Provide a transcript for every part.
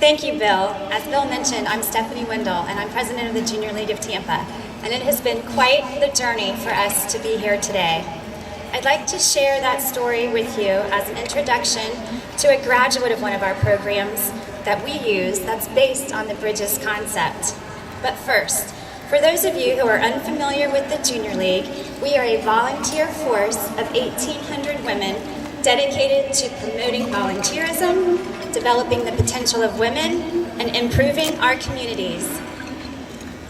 Thank you, Bill. As Bill mentioned, I'm Stephanie Wendell, and I'm president of the Junior League of Tampa. And it has been quite the journey for us to be here today. I'd like to share that story with you as an introduction to a graduate of one of our programs that we use that's based on the Bridges concept. But first, for those of you who are unfamiliar with the Junior League, we are a volunteer force of 1,800 women dedicated to promoting volunteerism, developing the potential of women, and improving our communities.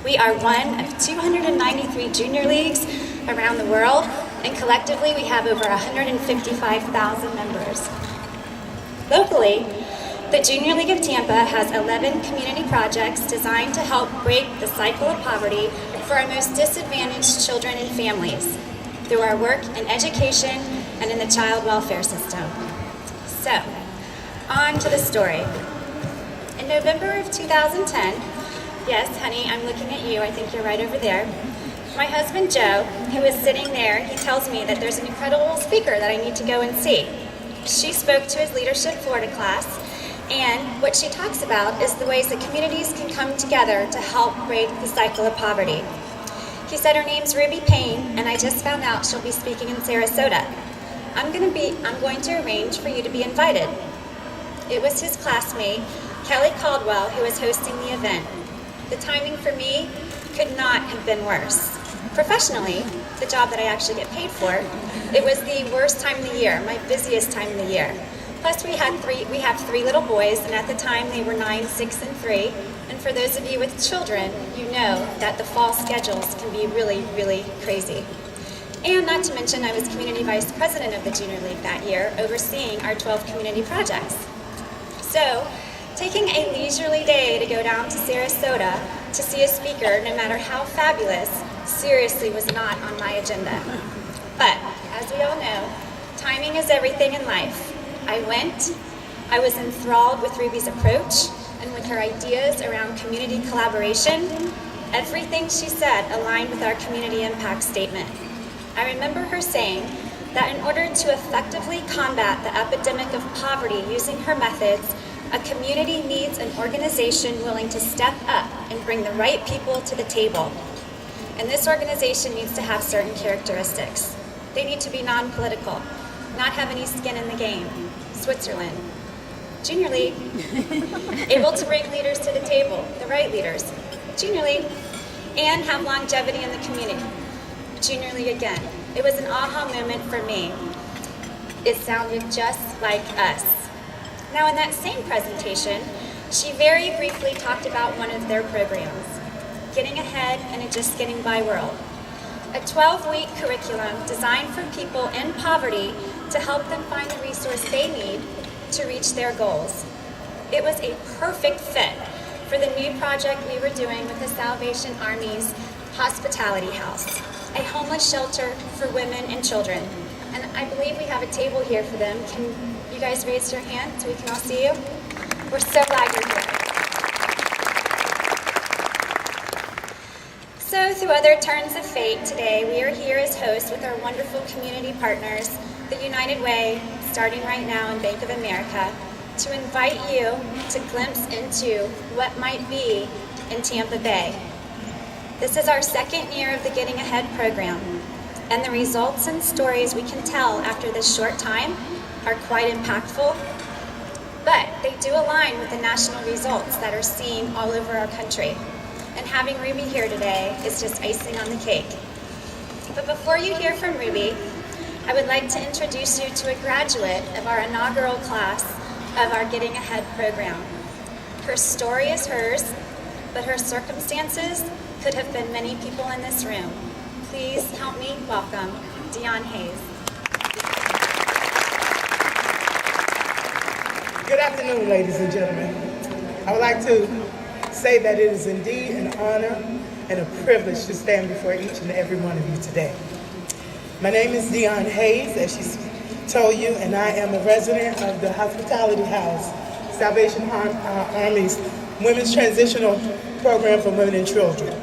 We are one of 293 junior leagues around the world, and collectively we have over 155,000 members. Locally, the Junior League of Tampa has 11 community projects designed to help break the cycle of poverty for our most disadvantaged children and families through our work in education and in the child welfare system. So, on to the story. In November of 2010, yes, honey, I'm looking at you, I think you're right over there, my husband Joe, who is sitting there, he tells me that there's an incredible speaker that I need to go and see. She spoke to his Leadership Florida class, and what she talks about is the ways that communities can come together to help break the cycle of poverty. He said her name's Ruby Payne, and I just found out she'll be speaking in Sarasota. I'm going to arrange for you to be invited. It was his classmate, Kelly Caldwell, who was hosting the event. The timing for me could not have been worse. Professionally, the job that I actually get paid for, it was the worst time of the year, my busiest time of the year. Plus we have three little boys, and at the time they were 9, 6, and 3. And for those of you with children, you know that the fall schedules can be really, really crazy. And not to mention, I was community vice president of the Junior League that year, overseeing our 12 community projects. So, taking a leisurely day to go down to Sarasota to see a speaker, no matter how fabulous, seriously was not on my agenda. But, as we all know, timing is everything in life. I went, I was enthralled with Ruby's approach and with her ideas around community collaboration. Everything she said aligned with our community impact statement. I remember her saying that in order to effectively combat the epidemic of poverty using her methods, a community needs an organization willing to step up and bring the right people to the table. And this organization needs to have certain characteristics. They need to be non-political, not have any skin in the game. Switzerland. Junior League, able to bring leaders to the table, the right leaders. Junior League, and have longevity in the community. Junior League again. It was an aha moment for me. It sounded just like us. Now in that same presentation, she very briefly talked about one of their programs, Getting Ahead in a Just Getting By World. A 12-week curriculum designed for people in poverty to help them find the resource they need to reach their goals. It was a perfect fit for the new project we were doing with the Salvation Army's Hospitality House, a homeless shelter for women and children. And I believe we have a table here for them. Can you guys raise your hand so we can all see you? We're so glad you're here. So through other turns of fate, today we are here as hosts with our wonderful community partners, the United Way, starting right now in Bank of America, to invite you to glimpse into what might be in Tampa Bay. This is our second year of the Getting Ahead program, and the results and stories we can tell after this short time are quite impactful, but they do align with the national results that are seen all over our country. And having Ruby here today is just icing on the cake. But before you hear from Ruby, I would like to introduce you to a graduate of our inaugural class of our Getting Ahead program. Her story is hers, but her circumstances could have been many people in this room. Please help me welcome Dionne Hayes. Good afternoon, ladies and gentlemen. I would like to say that it is indeed an honor and a privilege to stand before each and every one of you today. My name is Dionne Hayes, as she told you, and I am a resident of the Hospitality House, Salvation Army's Women's Transitional Program for Women and Children.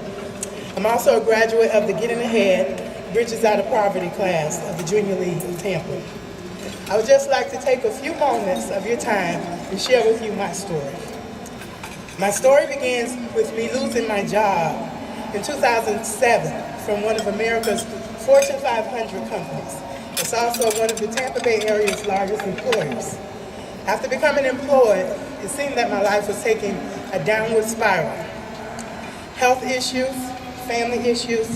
I'm also a graduate of the Getting Ahead, Bridges Out of Poverty class of the Junior League of Tampa. I would just like to take a few moments of your time and share with you my story. My story begins with me losing my job in 2007 from one of America's Fortune 500 companies. It's also one of the Tampa Bay area's largest employers. After becoming employed, it seemed that my life was taking a downward spiral. Health issues, family issues,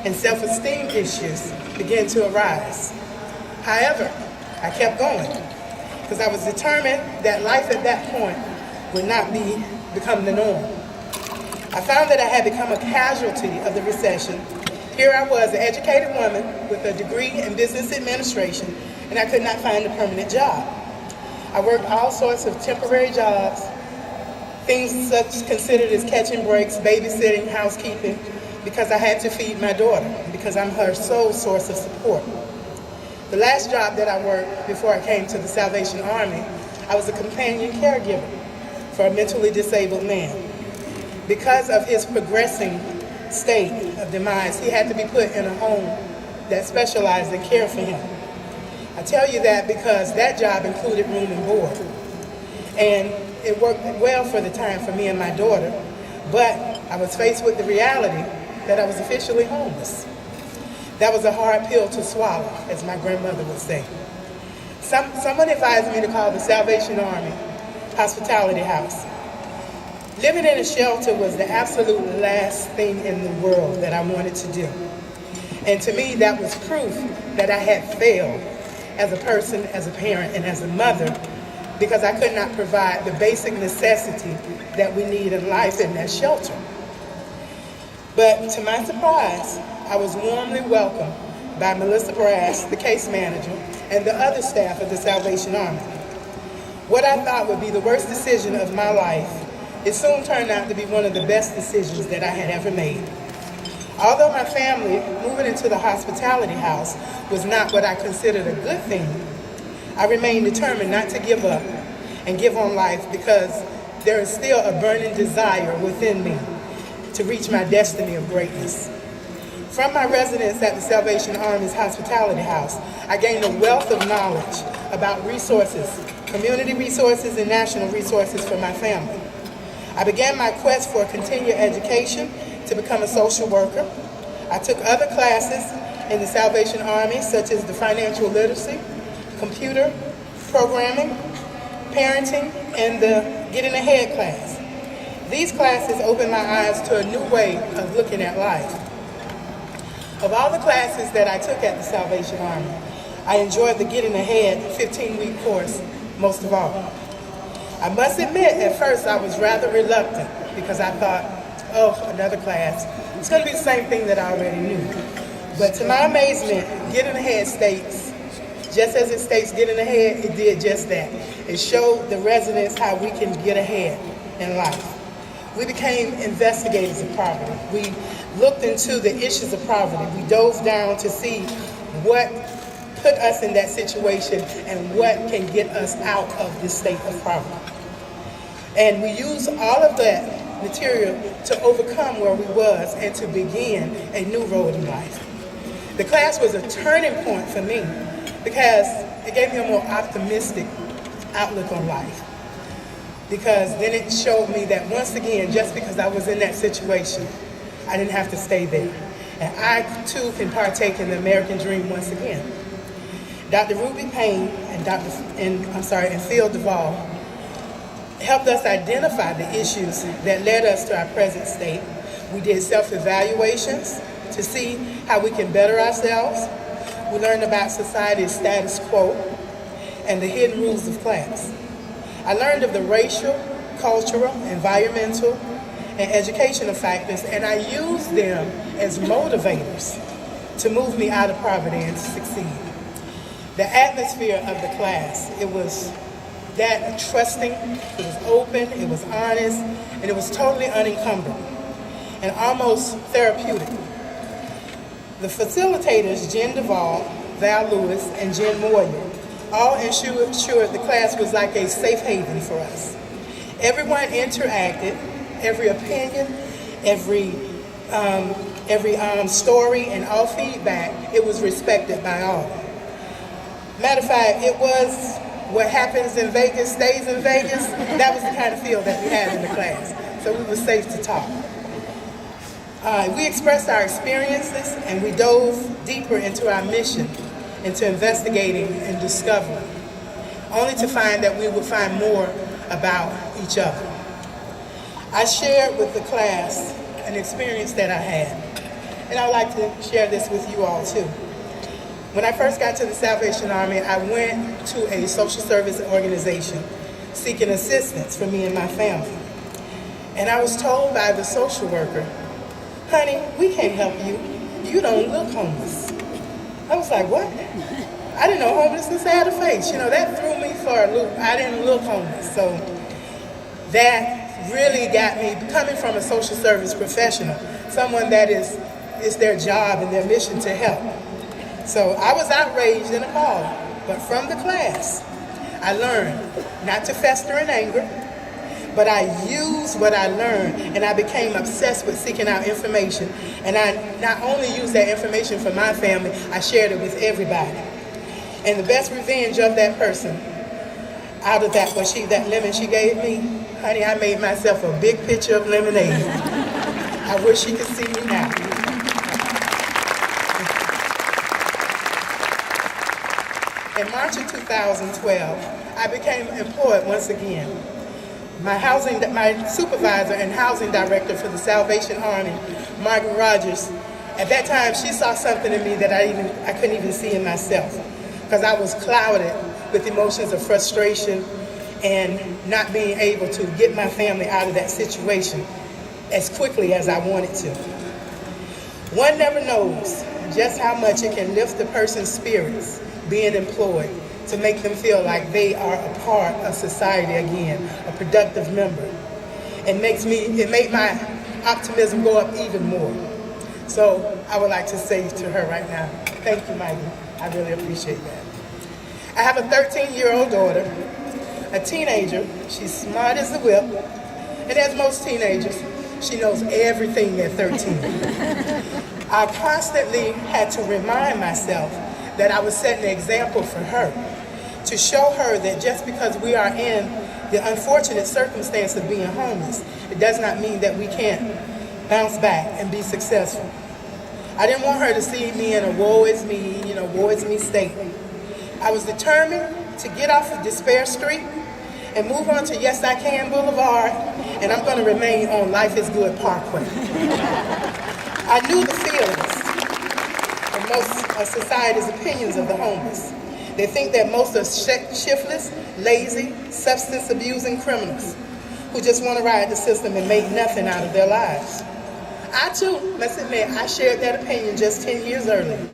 and self-esteem issues began to arise. However, I kept going because I was determined that life at that point would not become the norm. I found that I had become a casualty of the recession. Here I was, an educated woman with a degree in business administration, and I could not find a permanent job. I worked all sorts of temporary jobs, things such considered as catching breaks, babysitting, housekeeping, because I had to feed my daughter, because I'm her sole source of support. The last job that I worked before I came to the Salvation Army, I was a companion caregiver for a mentally disabled man. Because of his progressing state of demise, he had to be put in a home that specialized in care for him. I tell you that because that job included room and board. And it worked well for the time for me and my daughter, but I was faced with the reality that I was officially homeless. That was a hard pill to swallow, as my grandmother would say. Someone advised me to call the Salvation Army Hospitality House. Living in a shelter was the absolute last thing in the world that I wanted to do. And to me, that was proof that I had failed as a person, as a parent, and as a mother, because I could not provide the basic necessity that we need in life in that shelter. But to my surprise, I was warmly welcomed by Melissa Brass, the case manager, and the other staff of the Salvation Army. What I thought would be the worst decision of my life, it soon turned out to be one of the best decisions that I had ever made. Although my family moving into the hospitality house was not what I considered a good thing, I remained determined not to give up and give on life because there is still a burning desire within me to reach my destiny of greatness. From my residence at the Salvation Army's hospitality house, I gained a wealth of knowledge about resources, community resources, and national resources for my family. I began my quest for continued education to become a social worker. I took other classes in the Salvation Army, such as the financial literacy, computer programming, parenting, and the Getting Ahead class. These classes opened my eyes to a new way of looking at life. Of all the classes that I took at the Salvation Army, I enjoyed the Getting Ahead 15-week course most of all. I must admit, at first I was rather reluctant because I thought, oh, another class. It's going to be the same thing that I already knew. But to my amazement, Getting Ahead states, just as it states Getting Ahead, it did just that. It showed the residents how we can get ahead in life. We became investigators of poverty. We looked into the issues of poverty. We dove down to see what put us in that situation and what can get us out of this state of poverty. And we used all of that material to overcome where we was and to begin a new road in life. The class was a turning point for me because it gave me a more optimistic outlook on life. Because then it showed me that once again, just because I was in that situation, I didn't have to stay there. And I too can partake in the American dream once again. Dr. Ruby Payne and Phil Duvall helped us identify the issues that led us to our present state. We did self-evaluations to see how we can better ourselves. We learned about society's status quo and the hidden rules of class. I learned of the racial, cultural, environmental, and educational factors, and I used them as motivators to move me out of poverty and to succeed. The atmosphere of the class, it was that trusting, it was open, it was honest, and it was totally unencumbered and almost therapeutic. The facilitators, Jen Duvall, Val Lewis, and Jen Moyer, all ensured the class was like a safe haven for us. Everyone interacted, every opinion, every story, and all feedback, it was respected by all. Matter of fact, it was what happens in Vegas stays in Vegas, that was the kind of feel that we had in the class. So we were safe to talk. We expressed our experiences and we dove deeper into our mission, into investigating and discovering, only to find that we would find more about each other. I shared with the class an experience that I had, and I'd like to share this with you all too. When I first got to the Salvation Army, I went to a social service organization seeking assistance for me and my family. And I was told by the social worker, "Honey, we can't help you. You don't look homeless." I was like, what? I didn't know homelessness had a face. You know, that threw me for a loop. I didn't look homeless. So that really got me, coming from a social service professional, someone that is their job and their mission to help. So I was outraged and appalled. But from the class, I learned not to fester in anger, but I used what I learned and I became obsessed with seeking out information. And I not only used that information for my family, I shared it with everybody. And the best revenge of that person out of that was that lemon she gave me. Honey, I made myself a big pitcher of lemonade. I wish she could see me now. In March of 2012, I became employed once again. My supervisor and housing director for the Salvation Army, Margaret Rogers, at that time she saw something in me that I couldn't even see in myself, because I was clouded with emotions of frustration and not being able to get my family out of that situation as quickly as I wanted to. One never knows just how much it can lift a person's spirits being employed to make them feel like they are a part of society again, a productive member. It made my optimism go up even more. So I would like to say to her right now, thank you, Maggie. I really appreciate that. I have a 13-year-old daughter, a teenager. She's smart as a whip, and as most teenagers, she knows everything at 13. I constantly had to remind myself that I was setting an example for her, to show her that just because we are in the unfortunate circumstance of being homeless, it does not mean that we can't bounce back and be successful. I didn't want her to see me in a woe is me state. I was determined to get off of Despair Street and move on to Yes I Can Boulevard, and I'm going to remain on Life is Good Parkway. I knew the feelings of most of society's opinions of the homeless. They think that most are shiftless, lazy, substance-abusing criminals who just want to ride the system and make nothing out of their lives. I too, must admit, I shared that opinion just 10 years earlier.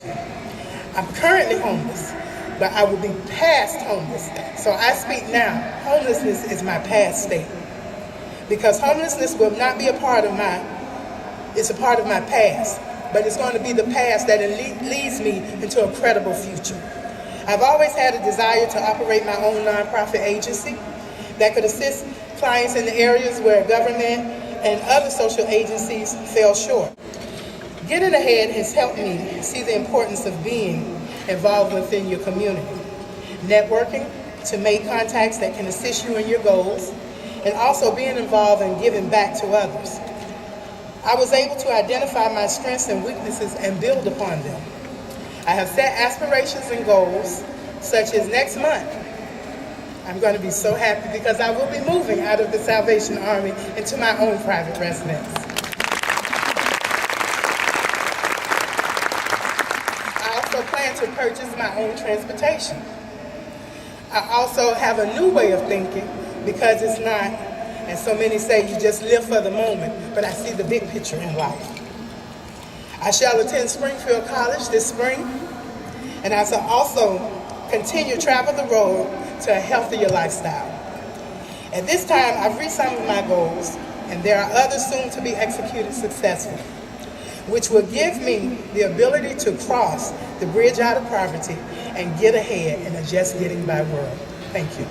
I'm currently homeless, but I will be past homeless. So I speak now. Homelessness is my past state. Because homelessness will not be a part of it's a part of my past, but it's going to be the past that leads me into a credible future. I've always had a desire to operate my own nonprofit agency that could assist clients in the areas where government and other social agencies fell short. Getting ahead has helped me see the importance of being involved within your community, networking to make contacts that can assist you in your goals, and also being involved in giving back to others. I was able to identify my strengths and weaknesses and build upon them. I have set aspirations and goals, such as next month. I'm going to be so happy because I will be moving out of the Salvation Army into my own private residence. I also plan to purchase my own transportation. I also have a new way of thinking because it's not, and so many say you just live for the moment, but I see the big picture in life. I shall attend Springfield College this spring, and I shall also continue to travel the road to a healthier lifestyle. At this time, I've reached some of my goals, and there are others soon to be executed successfully, which will give me the ability to cross the bridge out of poverty and get ahead in a just getting by world. Thank you.